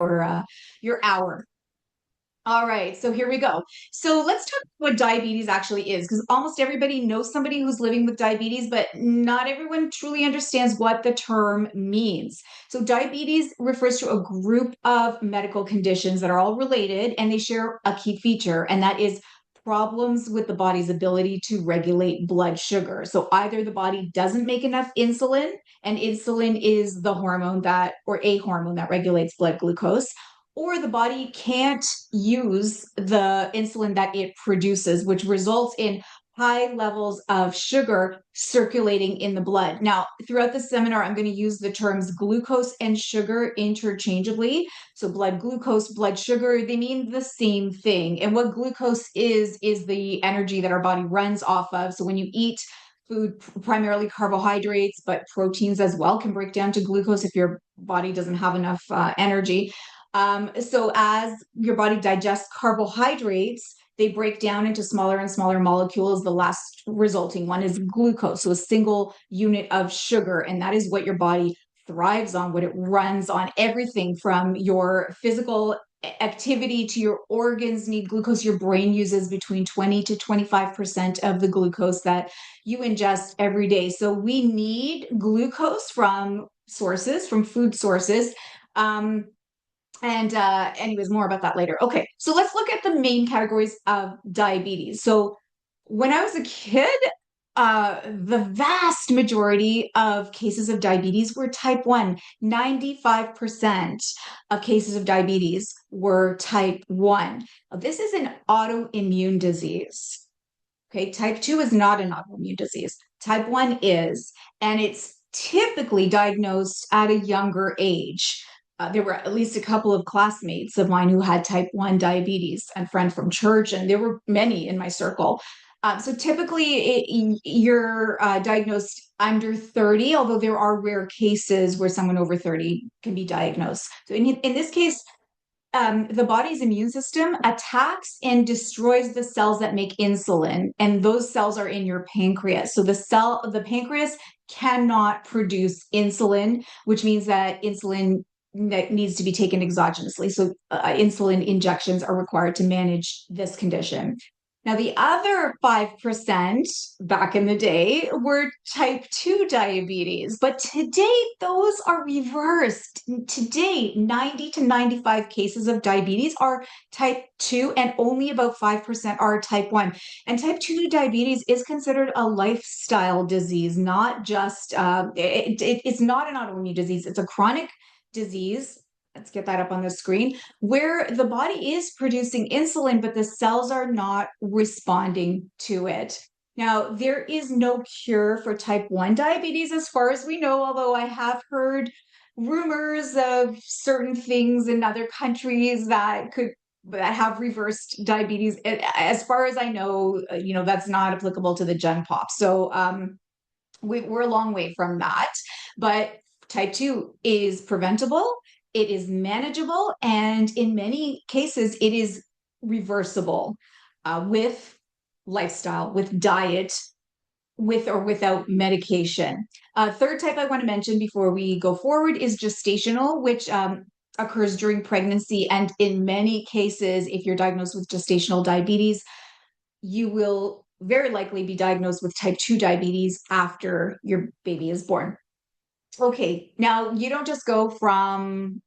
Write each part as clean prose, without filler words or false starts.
your hour. All right, so here we go. So let's talk about what diabetes actually is, because almost everybody knows somebody who's living with diabetes, but not everyone truly understands what the term means. So diabetes refers to a group of medical conditions that are all related, and they share a key feature, and that is problems with the body's ability to regulate blood sugar. So either the body doesn't make enough insulin, and insulin is the hormone that, or a hormone that regulates blood glucose, or the body can't use the insulin that it produces, which results in high levels of sugar circulating in the blood. Now, throughout the seminar, I'm going to use the terms glucose and sugar interchangeably. So, blood glucose, blood sugar, they mean the same thing. And what glucose is the energy that our body runs off of. So, when you eat food, primarily carbohydrates, but proteins as well can break down to glucose if your body doesn't have enough energy. So as your body digests carbohydrates, they break down into smaller and smaller molecules. The last resulting one is glucose, so a single unit of sugar. And that is what your body thrives on, what it runs on. Everything from your physical activity to your organs need glucose. Your brain uses between 20 to 25% of the glucose that you ingest every day. So we need glucose from sources, from food sources. And anyways, more about that later. Okay, so let's look at the main categories of diabetes. So when I was a kid, the vast majority of cases of diabetes were type 1. 95% of cases of diabetes were type 1. Now, this is an autoimmune disease. Okay, type 2 is not an autoimmune disease. Type 1 is, and it's typically diagnosed at a younger age. There were at least a couple of classmates of mine who had type 1 diabetes, and a friend from church, and there were many in my circle. So typically you're diagnosed under 30, although there are rare cases where someone over 30 can be diagnosed. So in this case, the body's immune system attacks and destroys the cells that make insulin, and those cells are in your pancreas. So the pancreas cannot produce insulin, which means that insulin that needs to be taken exogenously. So insulin injections are required to manage this condition. Now, the other 5% back in the day were type 2 diabetes, but today those are reversed. Today, 90 to 95 cases of diabetes are type 2, and only about 5% are type 1. And type 2 diabetes is considered a lifestyle disease, not just, it's not an autoimmune disease, it's a chronic disease. Let's get that up on the screen, where the body is producing insulin, but the cells are not responding to it. Now, there is no cure for type 1 diabetes as far as we know, although I have heard rumors of certain things in other countries that have reversed diabetes. As far as I know, that's not applicable to the Gen Pop. So we're a long way from that. But type 2 is preventable, it is manageable, and in many cases, it is reversible with lifestyle, with diet, with or without medication. Third type I want to mention before we go forward is gestational, which occurs during pregnancy. And in many cases, if you're diagnosed with gestational diabetes, you will very likely be diagnosed with type 2 diabetes after your baby is born. Okay, now you don't just go from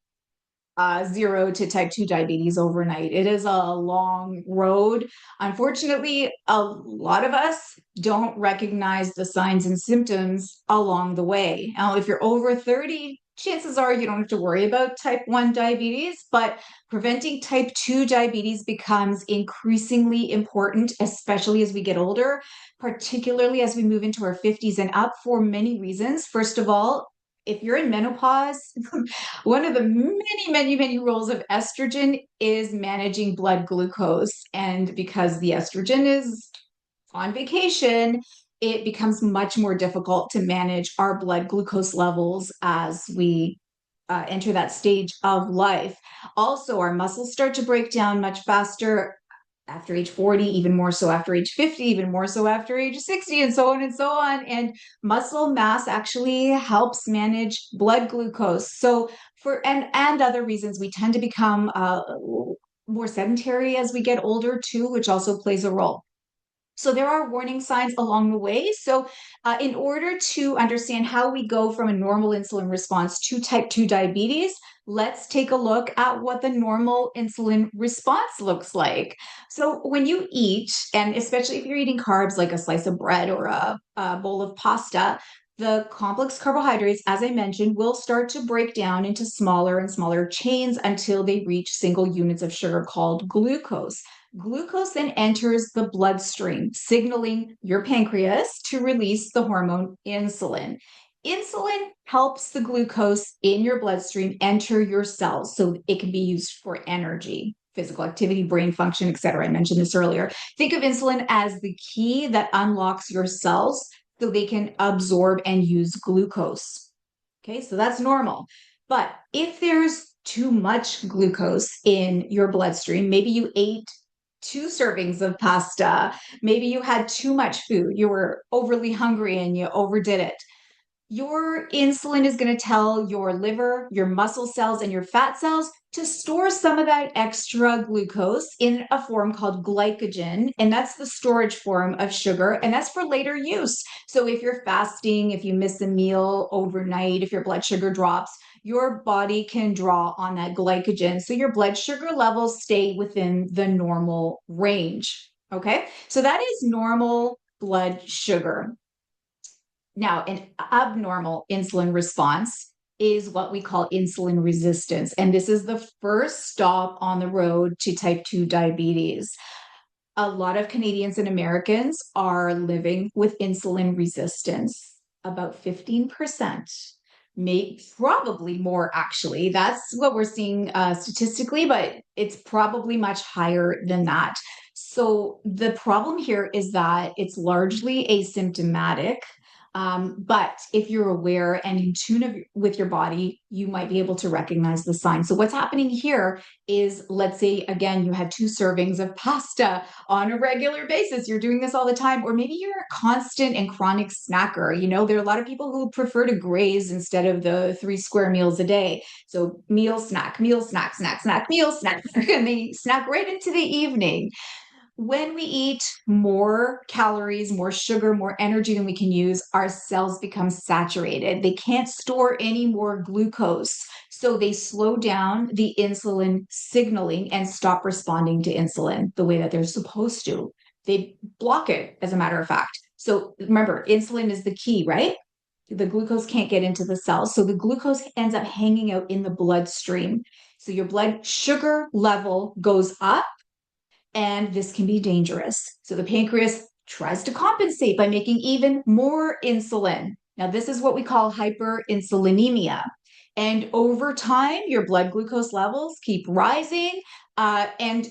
0 to type 2 diabetes overnight. It is a long road. Unfortunately, a lot of us don't recognize the signs and symptoms along the way. Now, if you're over 30, chances are you don't have to worry about type 1 diabetes, but preventing type 2 diabetes becomes increasingly important, especially as we get older, particularly as we move into our 50s and up, for many reasons. First of all, if you're in menopause, one of the many roles of estrogen is managing blood glucose. And because the estrogen is on vacation, it becomes much more difficult to manage our blood glucose levels as we enter that stage of life. Also, our muscles start to break down much faster after age 40, even more so after age 50, even more so after age 60, and so on and so on. And muscle mass actually helps manage blood glucose. So For and other reasons, we tend to become more sedentary as we get older too, which also plays a role. So there are warning signs along the way. So in order to understand how we go from a normal insulin response to type 2 diabetes, let's take a look at what the normal insulin response looks like. So when you eat, and especially if you're eating carbs like a slice of bread or a bowl of pasta, the complex carbohydrates, as I mentioned, will start to break down into smaller and smaller chains until they reach single units of sugar called glucose. Glucose then enters the bloodstream, signaling your pancreas to release the hormone insulin. Insulin helps the glucose in your bloodstream enter your cells so it can be used for energy, physical activity, brain function, etc. I mentioned this earlier. Think of insulin as the key that unlocks your cells so they can absorb and use glucose. Okay, so that's normal. But if there's too much glucose in your bloodstream, maybe you ate 2 servings of pasta, maybe you had too much food, you were overly hungry and you overdid it. Your insulin is going to tell your liver, your muscle cells, and your fat cells to store some of that extra glucose in a form called glycogen. And that's the storage form of sugar. And that's for later use. So if you're fasting, if you miss a meal overnight, if your blood sugar drops, your body can draw on that glycogen. So your blood sugar levels stay within the normal range. Okay. So that is normal blood sugar. Now, an abnormal insulin response is what we call insulin resistance. And this is the first stop on the road to type 2 diabetes. A lot of Canadians and Americans are living with insulin resistance, about 15%. Maybe probably more actually. That's what we're seeing statistically, but it's probably much higher than that. So the problem here is that it's largely asymptomatic. But if you're aware and in tune with your body, you might be able to recognize the signs. So what's happening here is, let's say, again, you had 2 servings of pasta on a regular basis. You're doing this all the time, or maybe you're a constant and chronic snacker. You know, there are a lot of people who prefer to graze instead of the 3 square meals a day. So meal, snack, snack, snack, meal, snack, and they snack right into the evening. When we eat more calories, more sugar, more energy than we can use, our cells become saturated. They can't store any more glucose. So they slow down the insulin signaling and stop responding to insulin the way that they're supposed to. They block it, as a matter of fact. So remember, insulin is the key, right? The glucose can't get into the cells. So the glucose ends up hanging out in the bloodstream. So your blood sugar level goes up and this can be dangerous. So the pancreas tries to compensate by making even more insulin. Now, this is what we call hyperinsulinemia. And over time, your blood glucose levels keep rising, and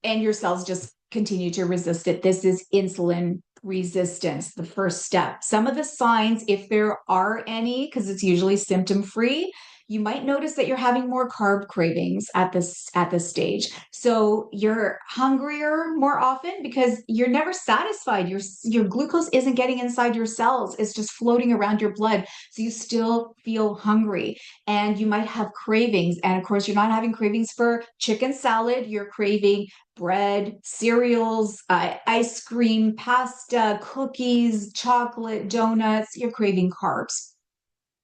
your cells just continue to resist it. This is insulin resistance, the first step. Some of the signs, if there are any, because it's usually symptom free, you might notice that you're having more carb cravings at this stage. So you're hungrier more often because you're never satisfied. Your glucose isn't getting inside your cells. It's just floating around your blood. So you still feel hungry and you might have cravings. And of course, you're not having cravings for chicken salad. You're craving bread, cereals, ice cream, pasta, cookies, chocolate, donuts. You're craving carbs.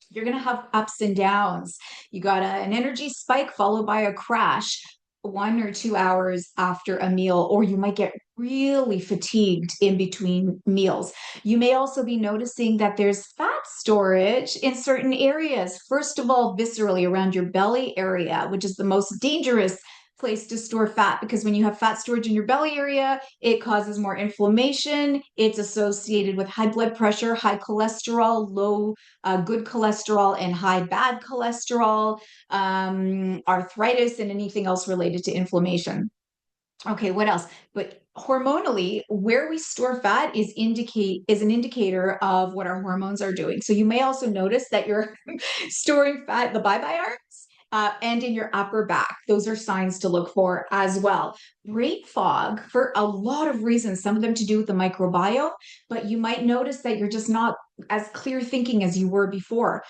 You're going to have ups and downs. You got an energy spike followed by a crash 1 or 2 hours after a meal, or you might get really fatigued in between meals. You may also be noticing that there's fat storage in certain areas. First of all, viscerally around your belly area, which is the most dangerous place to store fat, because when you have fat storage in your belly area, it causes more inflammation. It's associated with high blood pressure, high cholesterol, low good cholesterol, and high bad cholesterol, arthritis, and anything else related to inflammation. Okay, what else? But hormonally, where we store fat is an indicator of what our hormones are doing. So you may also notice that you're storing fat in the bye-bye arms and in your upper back. Those are signs to look for as well. Brain fog, for a lot of reasons, some of them to do with the microbiome, but you might notice that you're just not as clear thinking as you were before.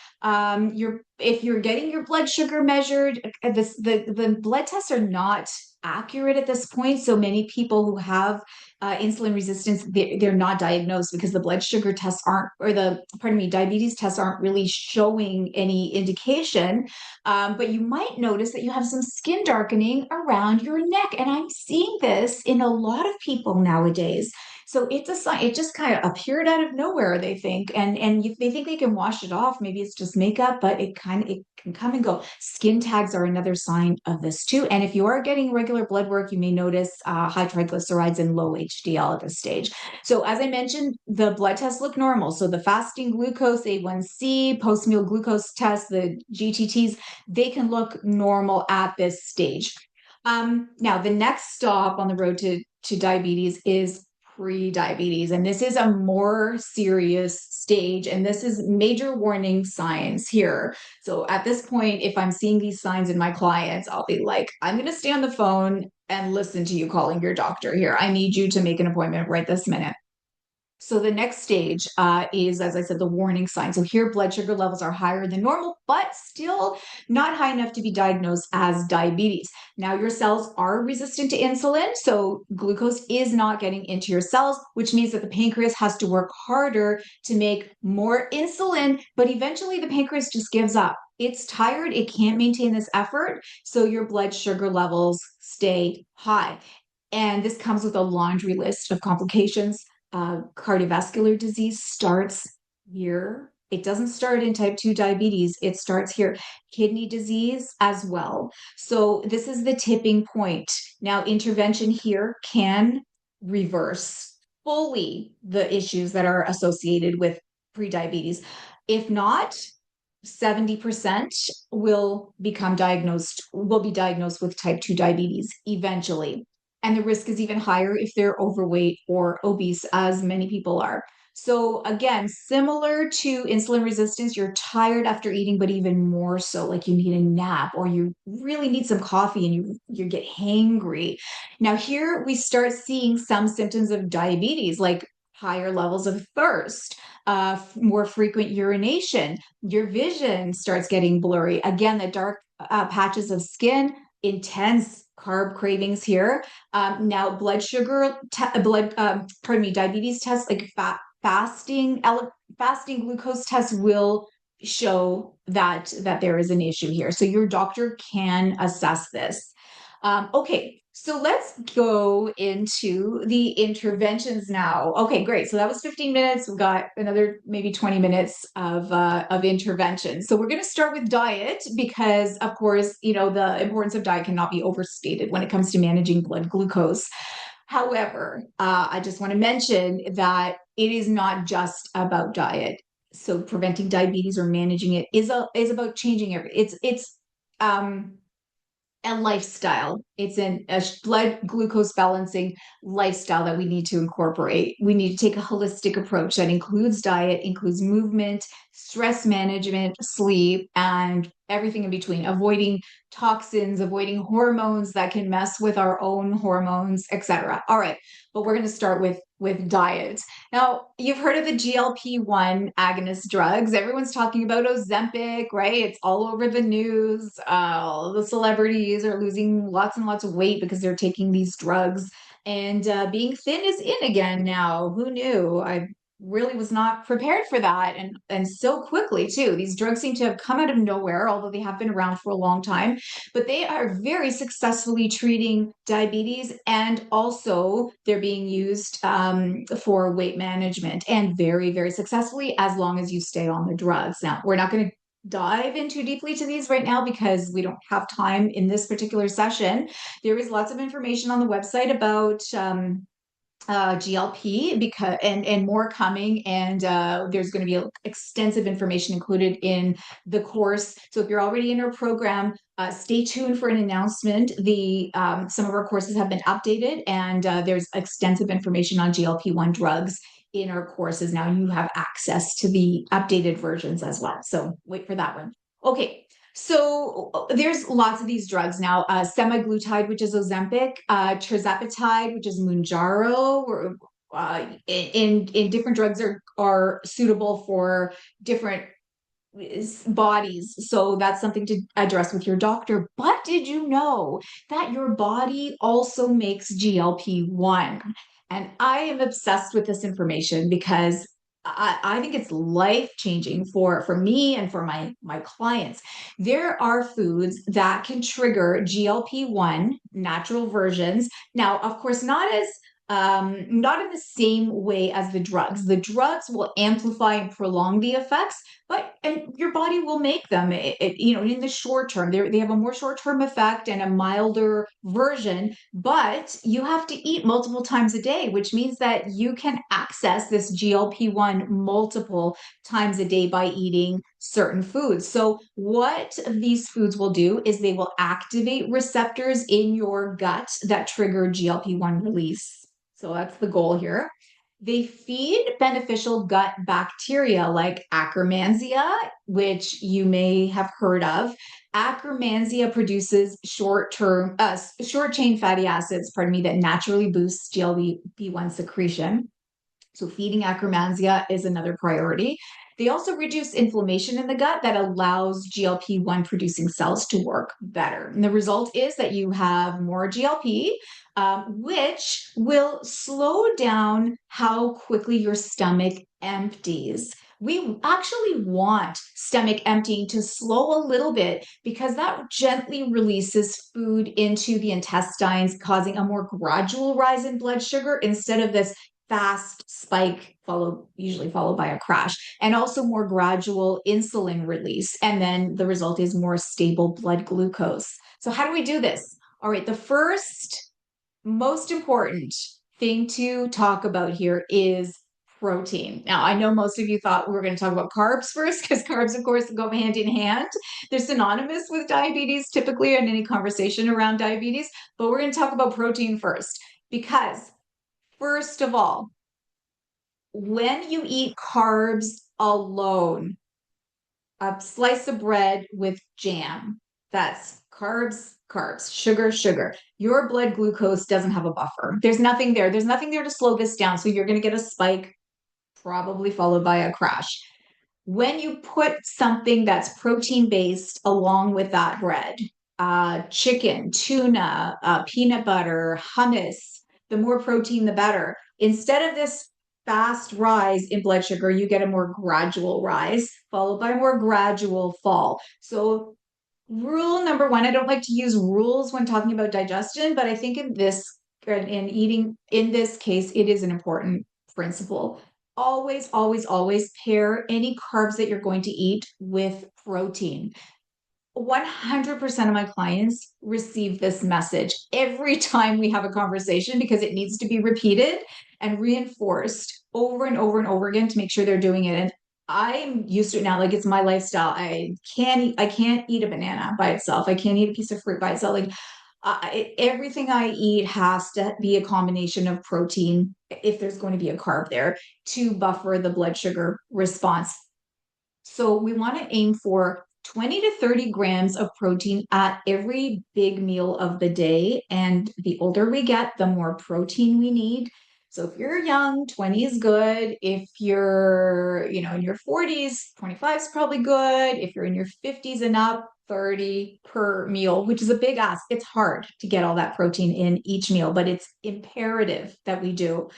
If you're getting your blood sugar measured, the blood tests are not accurate at this point. So many people who have insulin resistance, they're not diagnosed because the blood sugar tests aren't, or pardon me, diabetes tests aren't really showing any indication. But you might notice that you have some skin darkening around your neck. And I'm seeing this in a lot of people nowadays. So it's a sign. It just kind of appeared out of nowhere, they think, they think they can wash it off. Maybe it's just makeup, but it can come and go. Skin tags are another sign of this too. And if you are getting regular blood work, you may notice high triglycerides and low HDL at this stage. So as I mentioned, the blood tests look normal. So the fasting glucose, A1C, post-meal glucose test, the GTTs, they can look normal at this stage. Now, the next stop on the road to diabetes is pre-diabetes, and this is a more serious stage, and this is major warning signs here. So at this point, if I'm seeing these signs in my clients, I'll be like, I'm going to stay on the phone and listen to you calling your doctor here. I need you to make an appointment right this minute. So the next stage is, as I said, the warning sign. So here, blood sugar levels are higher than normal, but still not high enough to be diagnosed as diabetes. Now, your cells are resistant to insulin, so glucose is not getting into your cells, which means that the pancreas has to work harder to make more insulin, but eventually the pancreas just gives up. It's tired, it can't maintain this effort, so your blood sugar levels stay high. And this comes with a laundry list of complications. Cardiovascular disease starts here. It doesn't start in type 2 diabetes, it starts here. Kidney disease as well. So, this is the tipping point. Now, intervention here can reverse fully the issues that are associated with prediabetes. If not, 70% will be diagnosed with type 2 diabetes eventually. And the risk is even higher if they're overweight or obese, as many people are. So, again, similar to insulin resistance, you're tired after eating, but even more so, like you need a nap or you really need some coffee and you get hangry. Now, here we start seeing some symptoms of diabetes, like higher levels of thirst, more frequent urination. Your vision starts getting blurry. Again, the dark patches of skin, intense carb cravings here. Now, diabetes tests like fasting glucose tests will show that there is an issue here. So your doctor can assess this. Okay, so let's go into the interventions now. Okay, great. So that was 15 minutes. We've got another maybe 20 minutes of intervention. So we're going to start with diet because, of course, the importance of diet cannot be overstated when it comes to managing blood glucose. However, I just want to mention that it is not just about diet. So preventing diabetes or managing it is about changing everything. It's a lifestyle. It's a blood glucose balancing lifestyle that we need to incorporate. We need to take a holistic approach that includes diet, includes movement, stress management, sleep, and everything in between, avoiding toxins, avoiding hormones that can mess with our own hormones, etc. All right, but we're going to start with diet. Now, you've heard of the GLP-1 agonist drugs. Everyone's talking about Ozempic, right? It's all over the news. The celebrities are losing lots and lots of weight because they're taking these drugs. And being thin is in again now. Who knew? I really was not prepared for that, and so quickly too. These drugs seem to have come out of nowhere, although they have been around for a long time, but they are very successfully treating diabetes, and also they're being used for weight management, and very, very successfully, as long as you stay on the drugs. Now, we're not going to dive in too deeply to these right now because we don't have time in this particular session. There is lots of information on the website about GLP and more coming, and there's going to be extensive information included in the course. So if you're already in our program, stay tuned for an announcement. Some of our courses have been updated, and there's extensive information on GLP-1 drugs in our courses now. You have access to the updated versions as well. So wait for that one. Okay. So there's lots of these drugs now. Semaglutide, which is Ozempic, tirzepatide, which is Mounjaro, in different drugs are suitable for different bodies. So that's something to address with your doctor. But did you know that your body also makes GLP-1? And I am obsessed with this information because I think it's life changing for me and for my clients. There are foods that can trigger GLP-1 natural versions. Now, of course, not in the same way as the drugs. The drugs will amplify and prolong the effects, but and your body will make them. In the short term, they have a more short term effect and a milder version. But you have to eat multiple times a day, which means that you can access this GLP-1 multiple times a day by eating certain foods. So what these foods will do is they will activate receptors in your gut that trigger GLP-1 release. So that's the goal here. They feed beneficial gut bacteria like Akkermansia, which you may have heard of. Akkermansia produces short chain fatty acids, pardon me, that naturally boosts GLP-1 secretion. So feeding Akkermansia is another priority. They also reduce inflammation in the gut that allows GLP-1 producing cells to work better. And the result is that you have more GLP, which will slow down how quickly your stomach empties. We actually want stomach emptying to slow a little bit because that gently releases food into the intestines, causing a more gradual rise in blood sugar instead of this fast spike usually followed by a crash, and also more gradual insulin release, and then the result is more stable blood glucose. So how do we do this? All right, the first most important thing to talk about here is protein. Now, I know most of you thought we were going to talk about carbs first, because carbs, of course, go hand in hand. They're synonymous with diabetes typically in any conversation around diabetes, but we're going to talk about protein first because first of all, when you eat carbs alone, a slice of bread with jam, that's carbs, carbs, sugar, sugar. Your blood glucose doesn't have a buffer. There's nothing there. There's nothing there to slow this down. So you're going to get a spike, probably followed by a crash. When you put something that's protein based along with that bread, chicken, tuna, peanut butter, hummus, the more protein, the better. Instead of this fast rise in blood sugar, you get a more gradual rise, followed by a more gradual fall. So, rule number one, I don't like to use rules when talking about digestion, but I think in eating, in this case, it is an important principle. Always, always, always pair any carbs that you're going to eat with protein. 100% of my clients receive this message every time we have a conversation because it needs to be repeated and reinforced over and over and over again to make sure they're doing it. And I'm used to it now. Like it's my lifestyle. I can't eat a banana by itself. I can't eat a piece of fruit by itself. Like everything I eat has to be a combination of protein if there's going to be a carb there to buffer the blood sugar response. So we want to aim for 20 to 30 grams of protein at every big meal of the day. And the older we get, the more protein we need. So if you're young, 20 is good. If you're, in your 40s, 25 is probably good. If you're in your 50s and up, 30 per meal, which is a big ask. It's hard to get all that protein in each meal, but it's imperative that we do.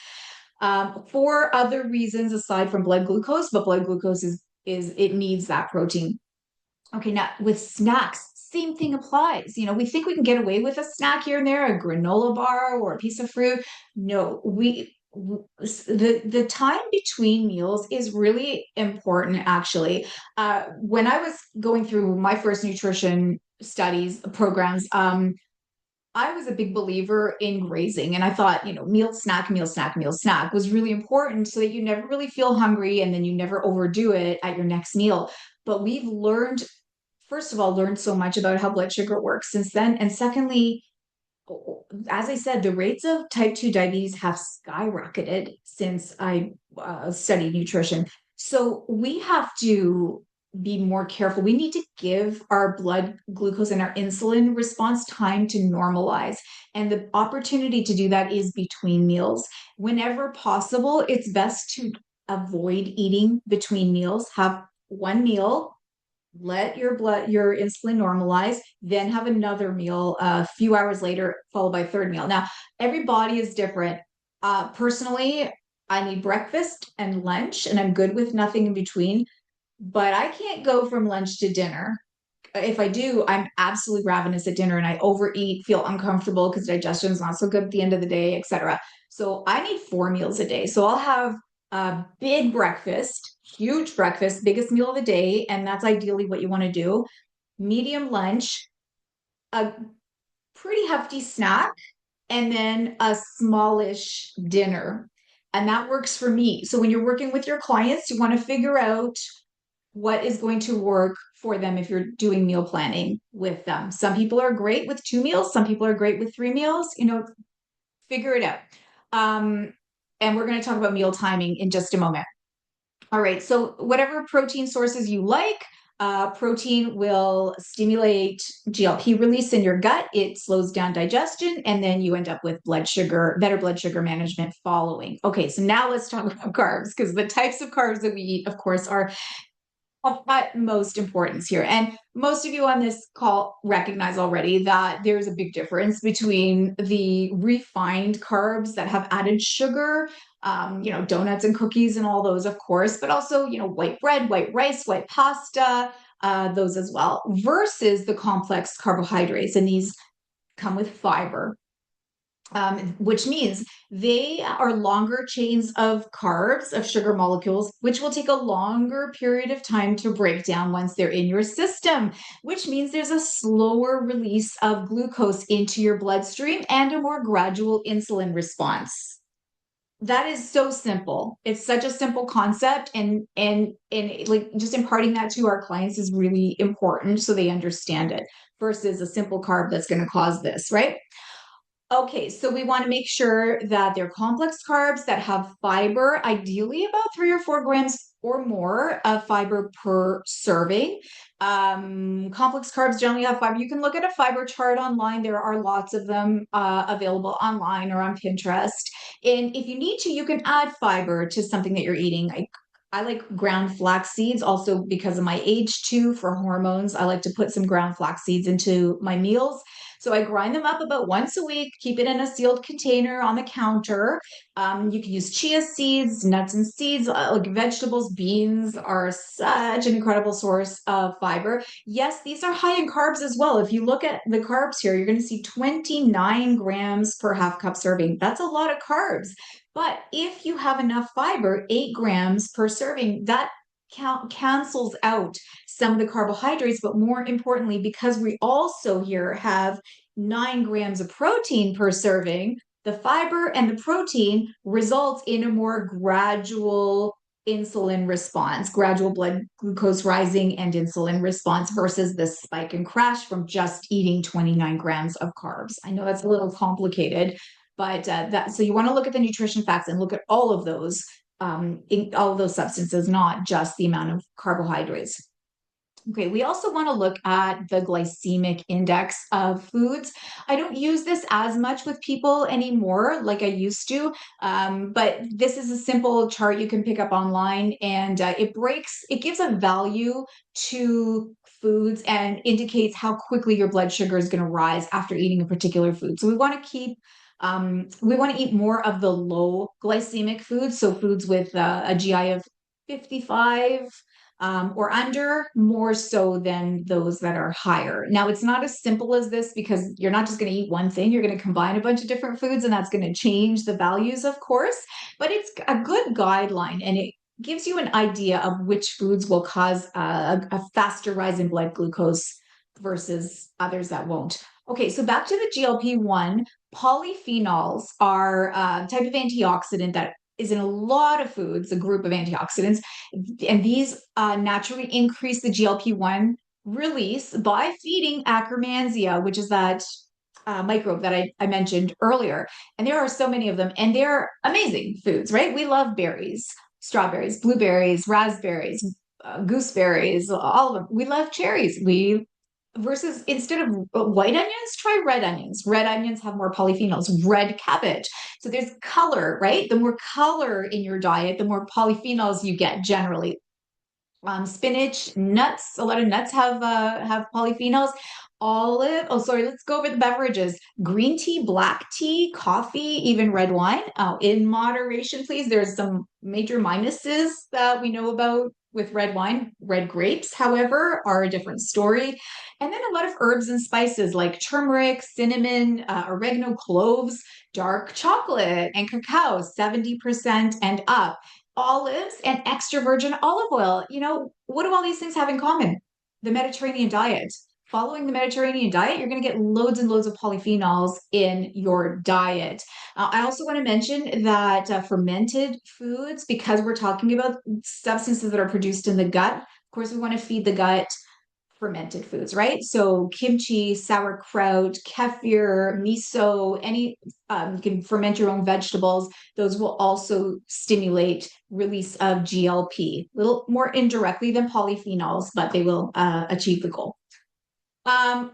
For other reasons aside from blood glucose, but blood glucose is it needs that protein. Okay, now with snacks, same thing applies. We think we can get away with a snack here and there, a granola bar or a piece of fruit. No, the time between meals is really important actually. When I was going through my first nutrition studies programs, I was a big believer in grazing, and I thought, meal snack, meal snack, meal snack was really important so that you never really feel hungry and then you never overdo it at your next meal. But we've learned, first of all, learned so much about how blood sugar works since then. And secondly, as I said, the rates of type 2 diabetes have skyrocketed since I studied nutrition. So we have to be more careful. We need to give our blood glucose and our insulin response time to normalize. And the opportunity to do that is between meals. Whenever possible, it's best to avoid eating between meals. Have one meal, let your insulin normalize, then have another meal a few hours later, followed by a third meal. Now, every body is different. Personally, I need breakfast and lunch, and I'm good with nothing in between. But I can't go from lunch to dinner. If I do, I'm absolutely ravenous at dinner and I overeat, feel uncomfortable because digestion is not so good at the end of the day, etc. So I need 4 meals a day. So I'll have a big breakfast, huge breakfast, biggest meal of the day, and that's ideally what you want to do. Medium lunch, a pretty hefty snack, and then a smallish dinner. And that works for me. So when you're working with your clients, you want to figure out what is going to work for them if you're doing meal planning with them. Some people are great with 2 meals, some people are great with 3 meals, figure it out. And we're going to talk about meal timing in just a moment. All right, so whatever protein sources you like, protein will stimulate GLP release in your gut. It slows down digestion, and then you end up with better blood sugar management following. Okay, so now let's talk about carbs, because the types of carbs that we eat, of course, are of utmost importance here. And most of you on this call recognize already that there's a big difference between the refined carbs that have added sugar, donuts and cookies and all those, of course, but also, white bread, white rice, white pasta, those as well, versus the complex carbohydrates. And these come with fiber, which means they are longer chains of carbs, of sugar molecules, which will take a longer period of time to break down once they're in your system, which means there's a slower release of glucose into your bloodstream and a more gradual insulin response. That is so simple. It's such a simple concept, and like just imparting that to our clients is really important so they understand it versus a simple carb that's going to cause this, right? Okay, so we want to make sure that they're complex carbs that have fiber, ideally about 3 or 4 grams or more of fiber per serving. Complex carbs generally have fiber. You can look at a fiber chart online. There are lots of them available online or on Pinterest. And if you need to, you can add fiber to something that you're eating. I like ground flax seeds also because of my age too, for hormones. I like to put some ground flax seeds into my meals. So I grind them up about once a week, keep it in a sealed container on the counter. You can use chia seeds, nuts and seeds, like vegetables. Beans are such an incredible source of fiber. Yes, these are high in carbs as well. If you look at the carbs here, you're going to see 29 grams per half cup serving. That's a lot of carbs. But if you have enough fiber, 8 grams per serving, that cancels out some of the carbohydrates, but more importantly, because we also here have 9 grams of protein per serving, the fiber and the protein results in a more gradual insulin response, gradual blood glucose rising and insulin response versus the spike and crash from just eating 29 grams of carbs. I know that's a little complicated, but so you want to look at the nutrition facts and look at all of those in all of those substances, not just the amount of carbohydrates. Okay, we also want to look at the glycemic index of foods. I don't use this as much with people anymore like I used to, but this is a simple chart you can pick up online, and it gives a value to foods and indicates how quickly your blood sugar is going to rise after eating a particular food. So we want to eat more of the low glycemic foods, so foods with a GI of 55 or under, more so than those that are higher. Now, it's not as simple as this because you're not just going to eat one thing. You're going to combine a bunch of different foods, and that's going to change the values, of course. But it's a good guideline, and it gives you an idea of which foods will cause a faster rise in blood glucose versus others that won't. Okay, so back to the GLP-1, polyphenols are a type of antioxidant that is in a lot of foods, a group of antioxidants, and these naturally increase the GLP-1 release by feeding Akkermansia, which is that microbe that I mentioned earlier. And there are so many of them, and they're amazing foods, right? We love berries, strawberries, blueberries, raspberries, gooseberries, all of them. We love cherries. We versus instead of white onions, try red onions. Red onions have more polyphenols. Red cabbage. So there's color, right? The more color in your diet, the more polyphenols you get generally. Spinach, nuts. A lot of nuts have polyphenols. Olive. Oh, sorry. Let's go over the beverages: green tea, black tea, coffee, even red wine. In moderation, please. There's some major minuses that we know about with red wine. Red grapes, however, are a different story. And then a lot of herbs and spices like turmeric, cinnamon, oregano, cloves, dark chocolate, and cacao, 70% and up, olives, and extra virgin olive oil. What do all these things have in common? The Mediterranean diet. Following the Mediterranean diet, you're going to get loads and loads of polyphenols in your diet. I also want to mention that fermented foods, because we're talking about substances that are produced in the gut, of course, we want to feed the gut fermented foods, right? So kimchi, sauerkraut, kefir, miso, you can ferment your own vegetables. Those will also stimulate release of GLP, a little more indirectly than polyphenols, but they will achieve the goal.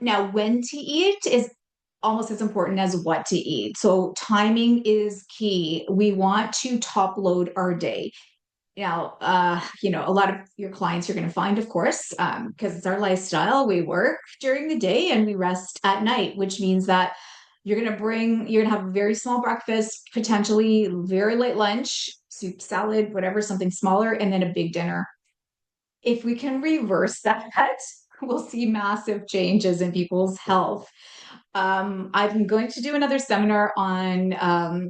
Now, when to eat is almost as important as what to eat. So timing is key. We want to top load our day. Now, a lot of your clients you're going to find, of course, because it's our lifestyle. We work during the day and we rest at night, which means that you're going to have a very small breakfast, potentially very late lunch, soup, salad, whatever, something smaller, and then a big dinner. If we can reverse that, we'll see massive changes in people's health. I'm going to do another seminar on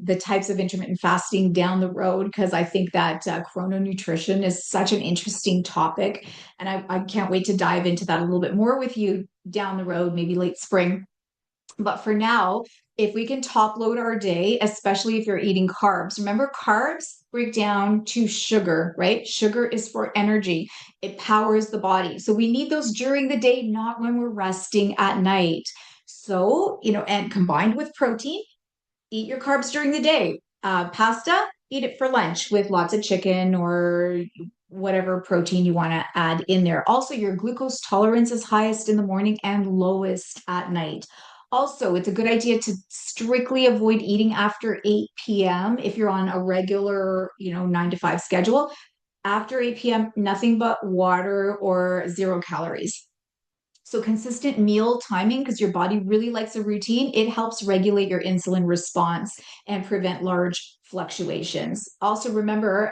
the types of intermittent fasting down the road because I think that chrononutrition is such an interesting topic. And I can't wait to dive into that a little bit more with you down the road, maybe late spring. But for now, if we can top load our day, especially if you're eating carbs, remember carbs break down to sugar, right? Sugar is for energy. It powers the body. So we need those during the day, not when we're resting at night. So, and combined with protein, eat your carbs during the day. Pasta, eat it for lunch with lots of chicken or whatever protein you want to add in there. Also, your glucose tolerance is highest in the morning and lowest at night. Also, it's a good idea to strictly avoid eating after 8 p.m. if you're on a regular, 9 to 5 schedule. After 8 p.m., nothing but water or 0 calories. So consistent meal timing, because your body really likes a routine, it helps regulate your insulin response and prevent large fluctuations. Also, remember,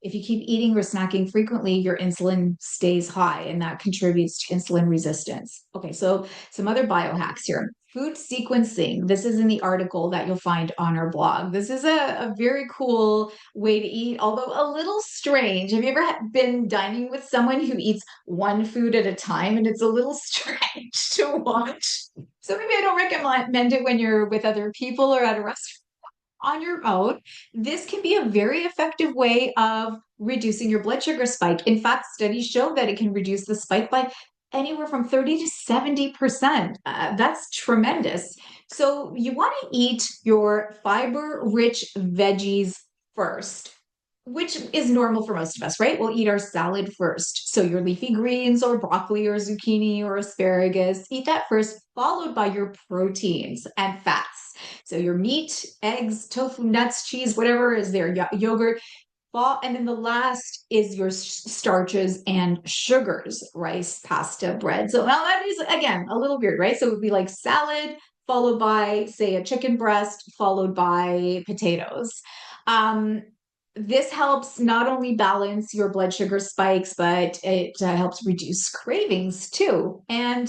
if you keep eating or snacking frequently, your insulin stays high, and that contributes to insulin resistance. Okay, so some other biohacks here. Food sequencing. This is in the article that you'll find on our blog. This is a very cool way to eat, although a little strange. Have you ever been dining with someone who eats one food at a time? And it's a little strange to watch. So maybe I don't recommend it when you're with other people or at a restaurant on your own. This can be a very effective way of reducing your blood sugar spike. In fact, studies show that it can reduce the spike by anywhere from 30 to 70%. That's tremendous. So you want to eat your fiber-rich veggies first, which is normal for most of us, right? We'll eat our salad first. So your leafy greens or broccoli or zucchini or asparagus, eat that first, followed by your proteins and fats. So your meat, eggs, tofu, nuts, cheese, whatever is there, yogurt. And then the last is your starches and sugars, rice, pasta, bread. So now that is, again, a little weird, right? So it would be like salad, followed by, say, a chicken breast, followed by potatoes. This helps not only balance your blood sugar spikes, but it helps reduce cravings too. And,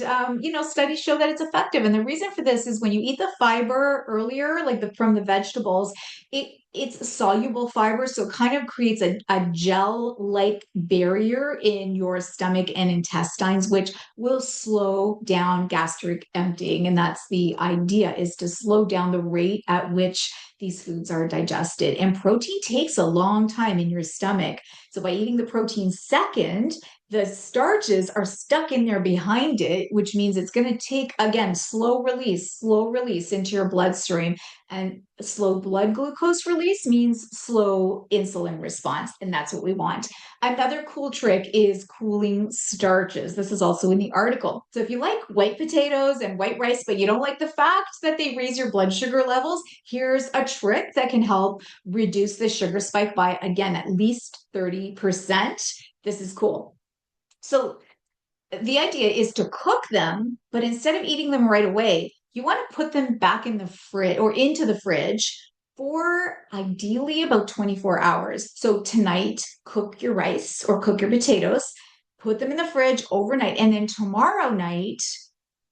studies show that it's effective. And the reason for this is when you eat the fiber earlier, like from the vegetables, it's soluble fiber, so it kind of creates a gel-like barrier in your stomach and intestines, which will slow down gastric emptying. And that's the idea, is to slow down the rate at which these foods are digested. And protein takes a long time in your stomach. So by eating the protein second, the starches are stuck in there behind it, which means it's going to take, again, slow release into your bloodstream. And slow blood glucose release means slow insulin response. And that's what we want. Another cool trick is cooling starches. This is also in the article. So if you like white potatoes and white rice, but you don't like the fact that they raise your blood sugar levels, here's a trick that can help reduce the sugar spike by, again, at least 30%. This is cool. So the idea is to cook them, but instead of eating them right away, you want to put them back in the fridge or into the fridge for ideally about 24 hours. So tonight, cook your rice or cook your potatoes, put them in the fridge overnight, and then tomorrow night,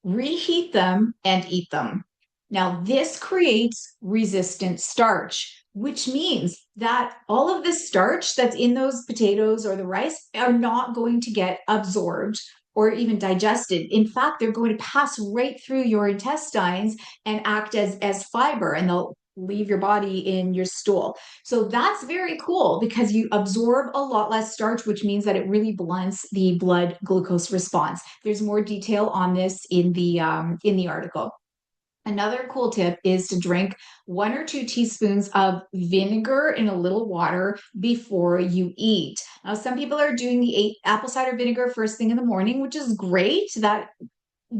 reheat them and eat them. Now, this creates resistant starch, which means that all of the starch that's in those potatoes or the rice are not going to get absorbed or even digested. In fact, they're going to pass right through your intestines and act as fiber, and they'll leave your body in your stool. So that's very cool because you absorb a lot less starch, which means that it really blunts the blood glucose response. There's more detail on this in the article. Another cool tip is to drink 1 or 2 teaspoons of vinegar in a little water before you eat. Now, some people are doing the apple cider vinegar first thing in the morning, which is great. That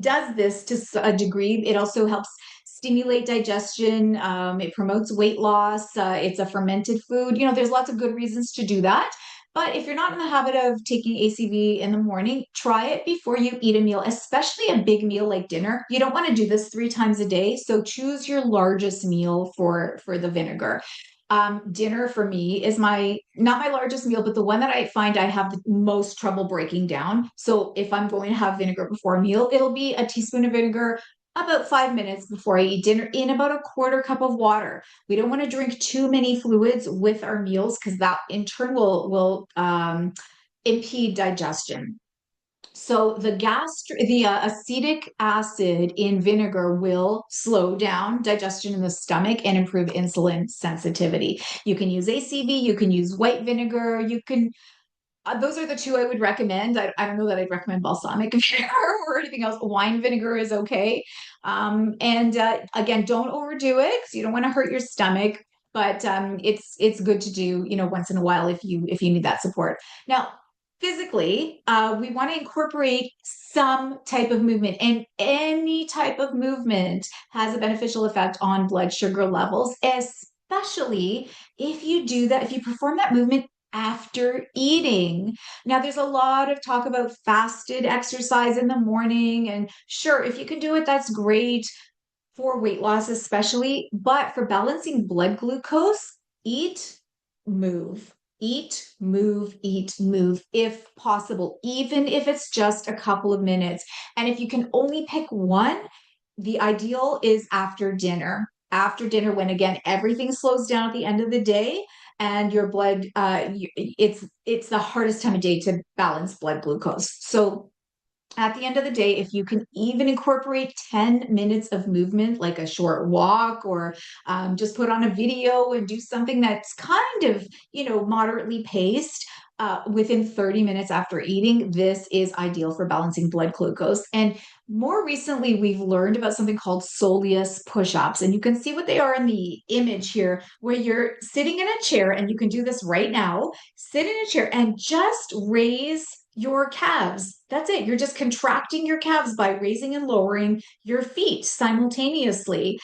does this to a degree. It also helps stimulate digestion. It promotes weight loss. It's a fermented food. There's lots of good reasons to do that. But if you're not in the habit of taking ACV in the morning, try it before you eat a meal, especially a big meal like dinner. You don't want to do this 3 times a day. So choose your largest meal for the vinegar. Dinner for me is not my largest meal, but the one that I find I have the most trouble breaking down. So if I'm going to have vinegar before a meal, it'll be a teaspoon of vinegar about 5 minutes before I eat dinner in about a quarter cup of water. We don't want to drink too many fluids with our meals because that in turn will impede digestion. So the acetic acid in vinegar will slow down digestion in the stomach and improve insulin sensitivity. You can use ACV, you can use white vinegar, you can those are the two I would recommend. I don't know that I'd recommend balsamic vinegar or anything else. Wine vinegar is okay. And again, don't overdo it because you don't want to hurt your stomach. But it's good to do, once in a while if you need that support. Now, physically, we want to incorporate some type of movement, and any type of movement has a beneficial effect on blood sugar levels, especially if you perform that movement after eating. Now, there's a lot of talk about fasted exercise in the morning, and sure, if you can do it, that's great for weight loss, especially. But for balancing blood glucose, eat, move. Eat, move, eat, move, if possible, even if it's just a couple of minutes. And if you can only pick one, the ideal is after dinner. After dinner, when again everything slows down at the end of the day, and your blood, it's the hardest time of day to balance blood glucose. So at the end of the day, if you can even incorporate 10 minutes of movement, like a short walk, or just put on a video and do something that's kind of, moderately paced within 30 minutes after eating, this is ideal for balancing blood glucose. And more recently, we've learned about something called soleus push-ups. And you can see what they are in the image here, where you're sitting in a chair, and you can do this right now. Sit in a chair and just raise your calves. That's it. You're just contracting your calves by raising and lowering your feet simultaneously.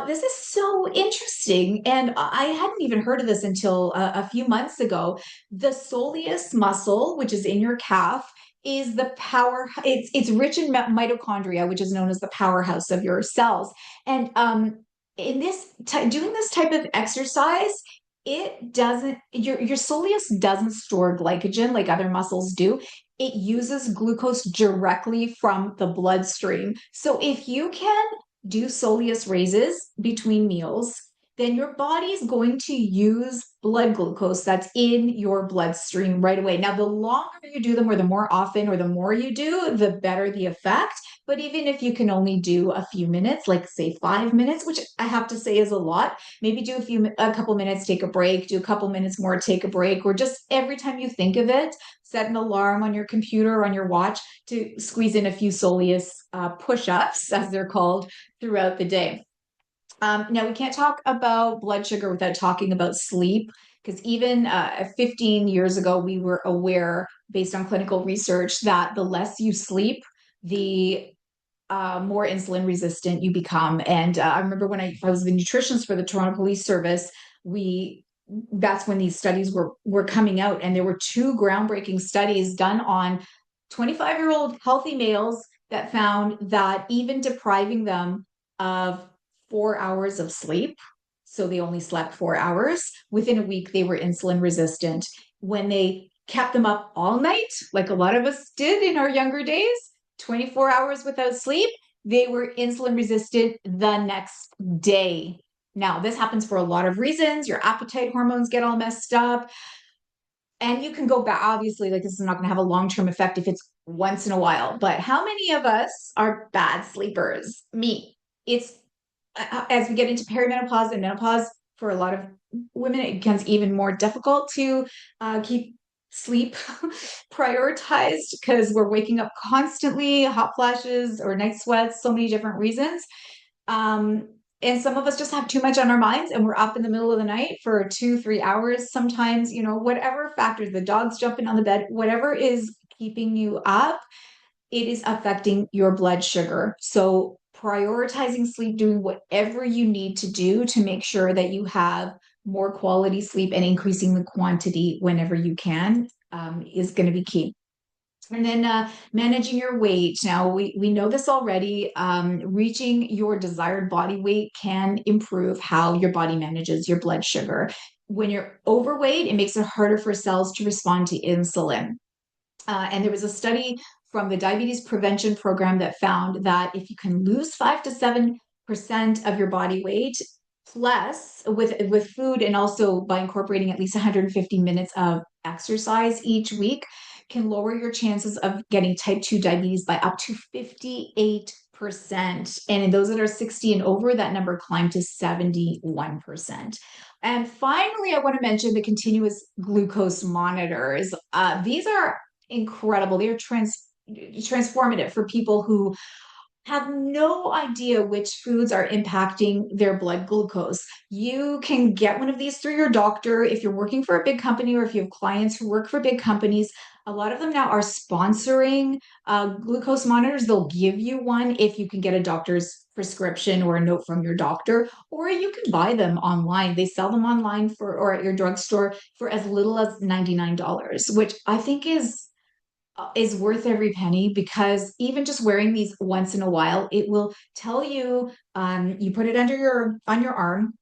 This is so interesting. And I hadn't even heard of this until a few months ago. The soleus muscle, which is in your calf, is the power. It's rich in mitochondria, which is known as the powerhouse of your cells. And in doing this type of exercise, it doesn't your soleus doesn't store glycogen like other muscles do. It uses glucose directly from the bloodstream. So if you can do soleus raises between meals, then your body is going to use blood glucose that's in your bloodstream right away. Now, the longer you do them, or the more often, or the more you do, the better the effect. But even if you can only do a few minutes, like say 5 minutes, which I have to say is a lot, maybe do a couple minutes, take a break, do a couple minutes more, take a break, or just every time you think of it, set an alarm on your computer or on your watch to squeeze in a few soleus push-ups, as they're called, throughout the day. Now, we can't talk about blood sugar without talking about sleep, because even 15 years ago, we were aware, based on clinical research, that the less you sleep, the more insulin resistant you become. And I remember when I was the nutritionist for the Toronto Police Service, we that's when these studies were coming out, and there were two groundbreaking studies done on 25-year-old healthy males that found that even depriving them of 4 hours of sleep, so they only slept 4 hours, within a week they were insulin resistant. When they kept them up all night, like a lot of us did in our younger days, 24 hours without sleep, they were insulin resistant the next day. Now, this happens for a lot of reasons. Your appetite hormones get all messed up. And you can go back, obviously, like this is not going to have a long-term effect if it's once in a while. But how many of us are bad sleepers? Me. It's as we get into perimenopause and menopause, for a lot of women, it becomes even more difficult to keep sleep prioritized, because we're waking up constantly, hot flashes or night sweats, so many different reasons. And some of us just have too much on our minds, and we're up in the middle of the night for 2, 3 hours. Sometimes, whatever factors, the dog's jumping on the bed, whatever is keeping you up, it is affecting your blood sugar. So prioritizing sleep, doing whatever you need to do to make sure that you have more quality sleep, and increasing the quantity whenever you can, is going to be key. And then managing your weight. Now, we know this already. Reaching your desired body weight can improve how your body manages your blood sugar. When you're overweight, it makes it harder for cells to respond to insulin. And there was a study from the Diabetes Prevention Program that found that if you can lose 5 to 7% of your body weight, plus with food, and also by incorporating at least 150 minutes of exercise each week, can lower your chances of getting type 2 diabetes by up to 58%. And in those that are 60 and over, that number climbed to 71%. And finally, I want to mention the continuous glucose monitors. These are incredible. They are transformative for people who have no idea which foods are impacting their blood glucose. You can get one of these through your doctor if you're working for a big company, or if you have clients who work for big companies. A lot of them now are sponsoring glucose monitors. They'll give you one if you can get a doctor's prescription or a note from your doctor, or you can buy them online. They sell them online or at your drugstore for as little as $99, which I think is worth every penny, because even just wearing these once in a while, it will tell you, you put it on your arm.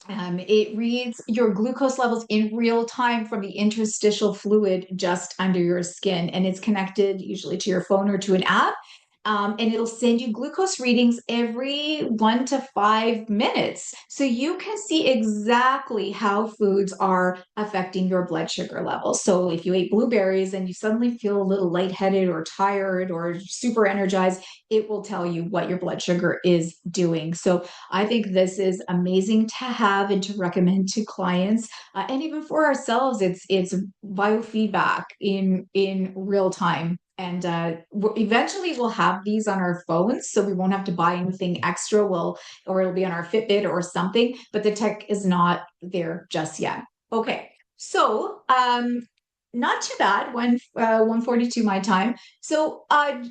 It reads your glucose levels in real time from the interstitial fluid just under your skin, and it's connected usually to your phone or to an app. And it'll send you glucose readings every 1 to 5 minutes. So you can see exactly how foods are affecting your blood sugar levels. So if you ate blueberries and you suddenly feel a little lightheaded or tired or super energized, it will tell you what your blood sugar is doing. So I think this is amazing to have and to recommend to clients, and even for ourselves. It's biofeedback in real time. And eventually we'll have these on our phones, so we won't have to buy anything extra. Or it'll be on our Fitbit or something, but the tech is not there just yet. Okay, so not too bad. 1:42 my time. So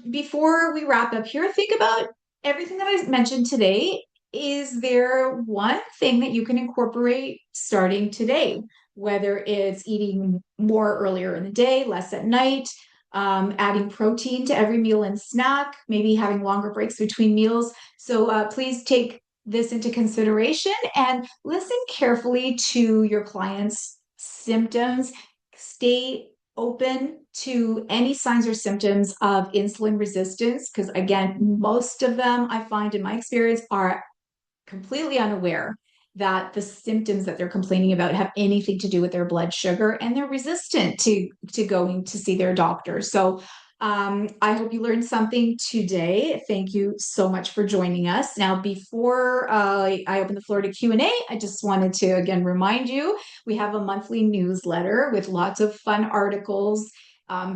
before we wrap up here, think about everything that I mentioned today. Is there one thing that you can incorporate starting today? Whether it's eating more earlier in the day, less at night, adding protein to every meal and snack, maybe having longer breaks between meals. So please take this into consideration and listen carefully to your clients' symptoms. Stay open to any signs or symptoms of insulin resistance, because again, most of them, I find in my experience, are completely unaware. that the symptoms that they're complaining about have anything to do with their blood sugar, and they're resistant to going to see their doctor. So I hope you learned something today. Thank you so much for joining us. Now, before I open the floor to Q&A, I just wanted to again remind you, we have a monthly newsletter with lots of fun articles.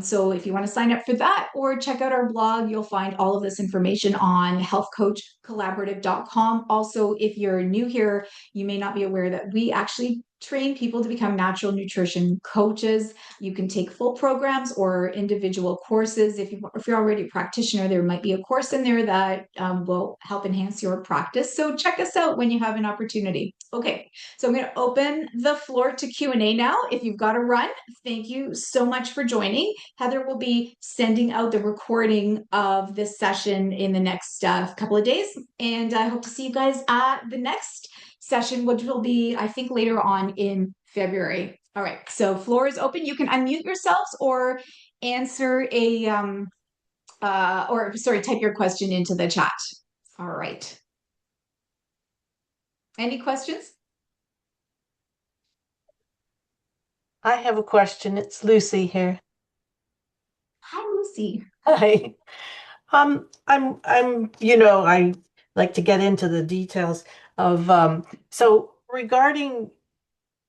So if you want to sign up for that or check out our blog, you'll find all of this information on healthcoachcollaborative.com. Also, if you're new here, you may not be aware that we actually train people to become natural nutrition coaches. You can take full programs or individual courses. If you're already a practitioner, there might be a course in there that will help enhance your practice. So check us out when you have an opportunity. Okay, so I'm going to open the floor to Q&A now. If you've got to run, thank you so much for joining. Heather will be sending out the recording of this session in the next couple of days. And I hope to see you guys at the next session, which will be, I think, later on in February. All right, so floor is open. You can unmute yourselves or answer type your question into the chat. All right. Any questions? I have a question. It's Lucy here. Hi, Lucy. Hi. I like to get into the details of, so regarding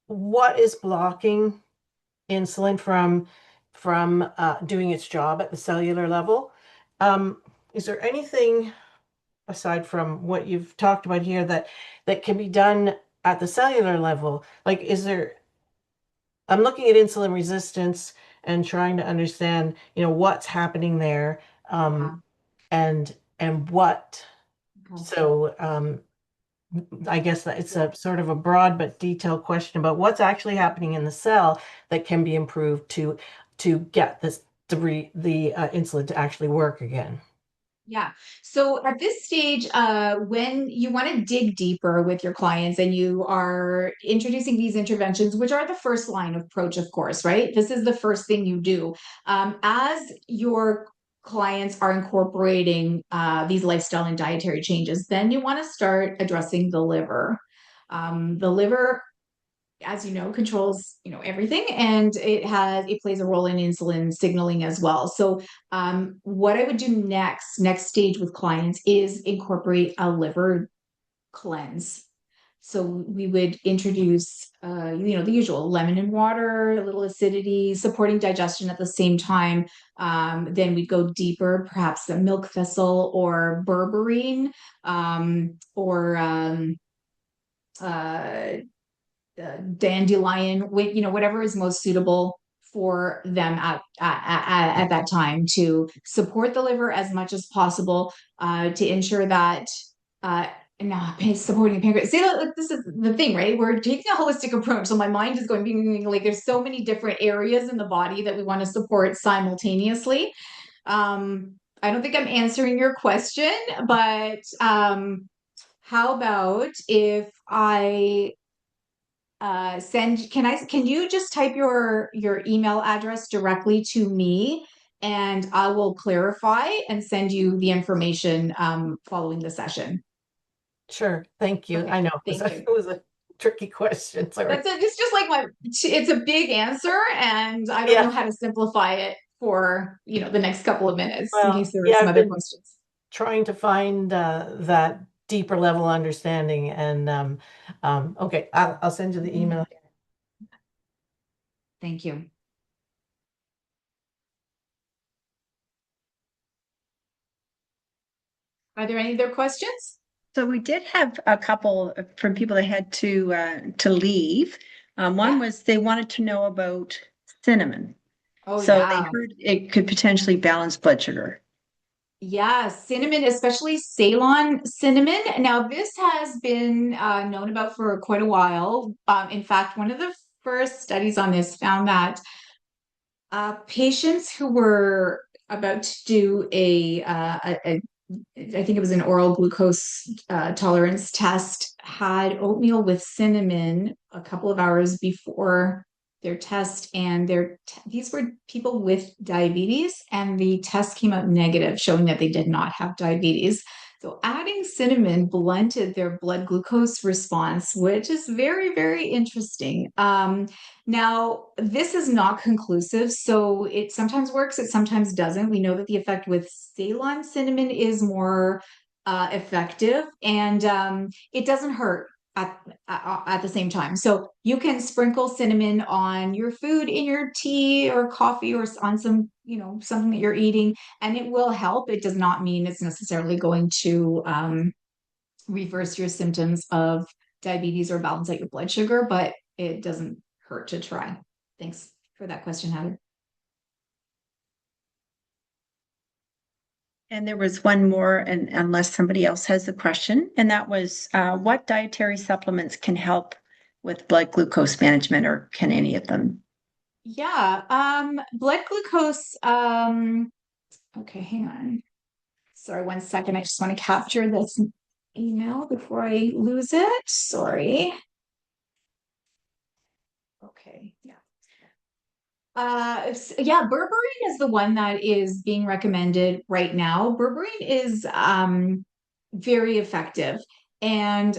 what is blocking insulin from doing its job at the cellular level, is there anything aside from what you've talked about here that can be done at the cellular level? Like, I'm looking at insulin resistance and trying to understand, what's happening there, Yeah. and what. Okay. So I guess that it's a sort of a broad but detailed question about what's actually happening in the cell that can be improved to get the insulin to actually work again. Yeah. So at this stage, when you want to dig deeper with your clients and you are introducing these interventions, which are the first line of approach, of course, right? This is the first thing you do. As your clients are incorporating these lifestyle and dietary changes, then you want to start addressing the liver. The liver, as you know, controls everything, and it plays a role in insulin signaling as well. So what I would do next stage with clients is incorporate a liver cleanse. So we would introduce the usual lemon and water, a little acidity, supporting digestion at the same time. Then we'd go deeper, perhaps a milk thistle or berberine, or uh, dandelion, whatever is most suitable for them at that time, to support the liver as much as possible, to ensure that no, supporting the pancreas. See, look, this is the thing, right? We're taking a holistic approach. So my mind is going, like, there's so many different areas in the body that we want to support simultaneously. I don't think I'm answering your question, but how about if I can you just type your email address directly to me, and I will clarify and send you the information following the session. Sure, thank you. I Okay, know thank it you. was a tricky question. Sorry. It's just like it's a big answer, and I don't know Yeah. how to simplify it for the next couple of minutes in Well, case there are yeah, some I've other been questions. trying to find that deeper level understanding, and okay, I'll send you the Mhm. email. Thank you. Are there any other questions? So we did have a couple from people that had to leave. One Yeah. was they wanted to know about cinnamon. Oh, So they yeah. heard it could potentially balance blood sugar. Yeah, cinnamon, especially Ceylon cinnamon. Now, this has been known about for quite a while. In fact, one of the first studies on this found that patients who were about to do I think it was an oral glucose tolerance test, had oatmeal with cinnamon a couple of hours before their test, and these were people with diabetes, and the test came out negative, showing that they did not have diabetes. So adding cinnamon blunted their blood glucose response, which is very, very interesting. Now, this is not conclusive, so it sometimes works, it sometimes doesn't. We know that the effect with Ceylon cinnamon is more effective, and it doesn't hurt at the same time. So you can sprinkle cinnamon on your food, in your tea or coffee, or on some, something that you're eating, and it will help. It does not mean it's necessarily going to reverse your symptoms of diabetes or balance out your blood sugar, but it doesn't hurt to try. Thanks for that question, Heather. And there was one more, and unless somebody else has a question, and that was what dietary supplements can help with blood glucose management, or can any of them? Yeah, blood glucose. Okay, hang on. Sorry, 1 second. I just want to capture this email before I lose it. Sorry. Okay, yeah. Yeah, berberine is the one that is being recommended right now. Berberine is very effective, and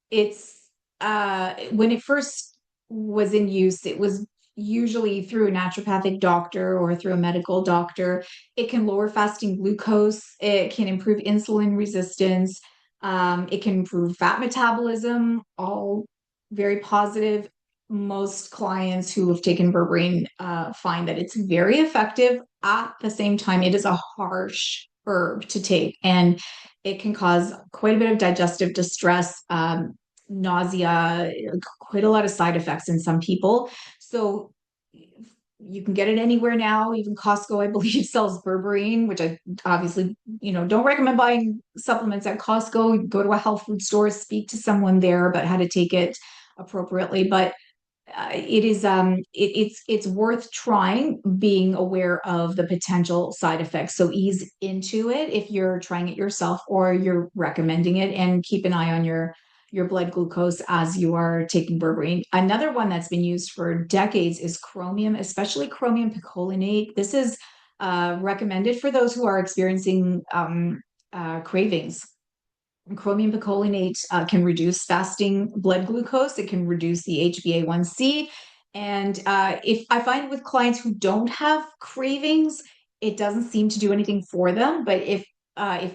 it's when it first was in use, it was usually through a naturopathic doctor or through a medical doctor. It can lower fasting glucose, it can improve insulin resistance, it can improve fat metabolism, all very positive. Most clients who have taken berberine find that it's very effective. At the same time, it is a harsh herb to take, and it can cause quite a bit of digestive distress, nausea, quite a lot of side effects in some people. So you can get it anywhere now. Even Costco, I believe, sells berberine, which I obviously, don't recommend buying supplements at Costco. Go to a health food store, speak to someone there about how to take it appropriately. But it is it's worth trying, being aware of the potential side effects. So ease into it if you're trying it yourself or you're recommending it, and keep an eye on your blood glucose as you are taking berberine. Another one that's been used for decades is chromium, especially chromium picolinate. This is recommended for those who are experiencing cravings. Chromium picolinate can reduce fasting blood glucose. It can reduce the HbA1c. And if I find with clients who don't have cravings, it doesn't seem to do anything for them. But if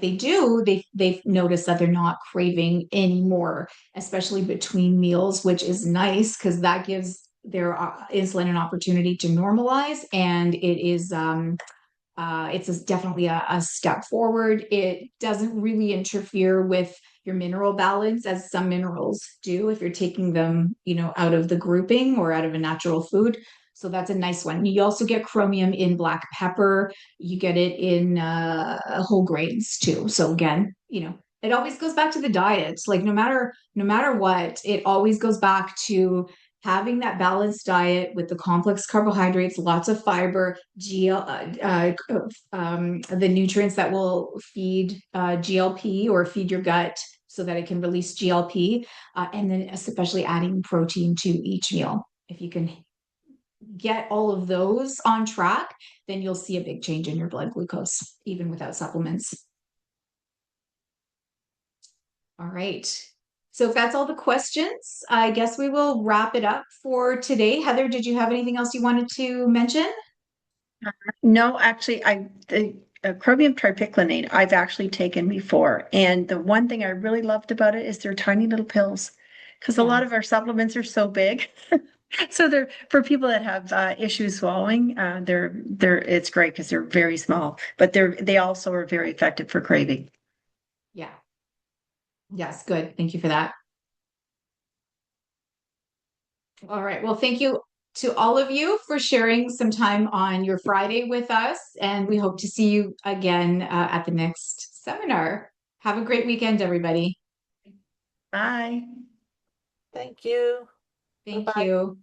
they do, they've noticed that they're not craving anymore, especially between meals, which is nice because that gives their insulin an opportunity to normalize, and it's definitely a step forward. It doesn't really interfere with your mineral balance as some minerals do if you're taking them, out of the grouping or out of a natural food. So that's a nice one. You also get chromium in black pepper. You get it in whole grains too. So again, it always goes back to the diet. Like no matter what, it always goes back to having that balanced diet with the complex carbohydrates, lots of fiber, the nutrients that will feed GLP or feed your gut so that it can release GLP, and then especially adding protein to each meal. If you can get all of those on track, then you'll see a big change in your blood glucose, even without supplements. All right. So if that's all the questions, I guess we will wrap it up for today. Heather, did you have anything else you wanted to mention? No, actually, the chromium tripiclinate I've actually taken before, and the one thing I really loved about it is they're tiny little pills, because a lot of our supplements are so big. So they're for people that have issues swallowing. They're it's great because they're very small, but they also are very effective for craving. Yeah. Yes, good. Thank you for that. All right. Well, thank you to all of you for sharing some time on your Friday with us. And we hope to see you again at the next seminar. Have a great weekend, everybody. Bye. Thank you. Thank Bye-bye. you.